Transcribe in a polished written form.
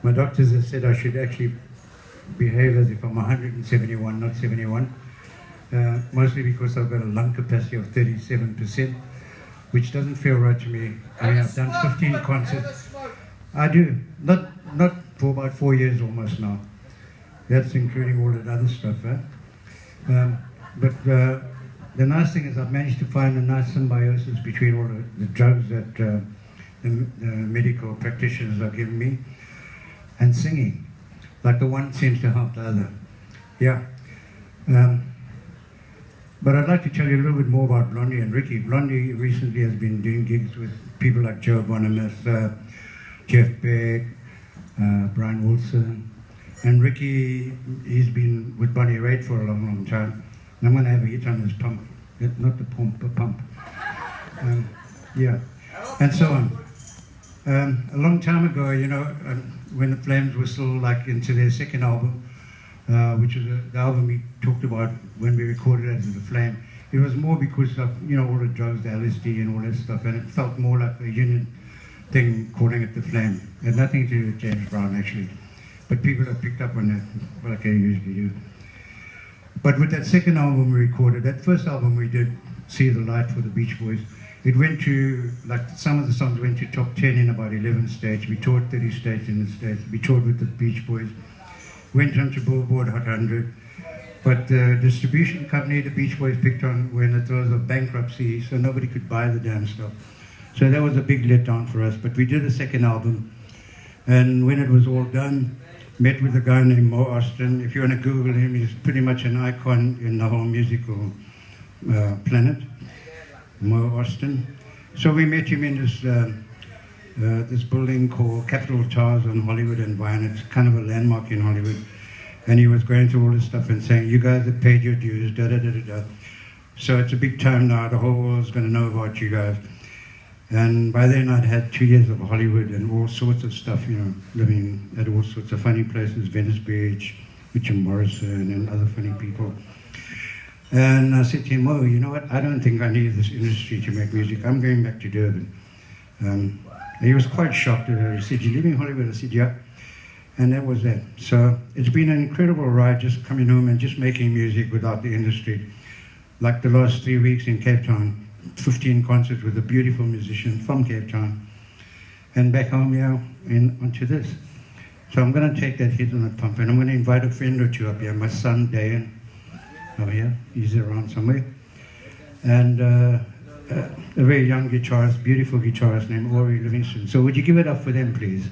My doctors have said I should actually behave as if I'm 171, not 71. Mostly because I've got a lung capacity of 37%, which doesn't feel right to me. I mean, I've done 15 concerts. I do, not for about 4 years almost now. That's including all that other stuff. But the nice thing is I've managed to find a nice symbiosis between all the drugs that the medical practitioners are giving me and singing. Like the one seems to help the other. Yeah. But I'd like to tell you a little bit more about Blondie and Ricky. Blondie recently has been doing gigs with people like Joe Bonamassa, Jeff Beck, Brian Wilson. And Ricky, he's been with Bonnie Raitt for a long, long time. And I'm going to have a hit on his pump. Not the pump, the pump. Yeah. And so on. A long time ago, you know, when the Flames were still like into their second album, which was the album we talked about when we recorded it as The Flame. It was more because of, you know, all the drugs, the LSD and all that stuff, and it felt more like a union thing calling it The Flame. It had nothing to do with James Brown, actually. But people have picked up on that, like they usually do. But with that second album we recorded, that first album we did, See the Light for the Beach Boys, it went to, like some of the songs went to top 10 in about 11 states. We toured 30 states in the States. We toured with the Beach Boys. Went on to Billboard Hot 100. But the distribution company the Beach Boys picked on when it was a bankruptcy, so nobody could buy the damn stuff. So that was a big letdown for us. But we did a second album. And when it was all done, met with a guy named Mo Austin. If you want to Google him, he's pretty much an icon in the whole musical planet. Mo Austin. So we met him in this building called Capitol Towers on Hollywood and Vine. It's kind of a landmark in Hollywood. And he was going through all this stuff and saying, you guys have paid your dues, da-da-da-da-da. So it's a big time now, the whole world's going to know about you guys. And by then I'd had 2 years of Hollywood and all sorts of stuff, you know, living at all sorts of funny places, Venice Beach, with Jim Morrison and other funny people. And I said to him, oh, you know what, I don't think I need this industry to make music. I'm going back to Durban. And he was quite shocked. He said, you're leaving Hollywood? I said, yeah. And that was that. So it's been an incredible ride just coming home and just making music without the industry. Like the last 3 weeks in Cape Town, 15 concerts with a beautiful musician from Cape Town. And back home, yeah, onto this. So I'm going to take that hit on the pump and I'm going to invite a friend or two up here. My son, Dan, over here, he's around somewhere. And a very young guitarist, beautiful guitarist named Ori Livingston. So would you give it up for them, please?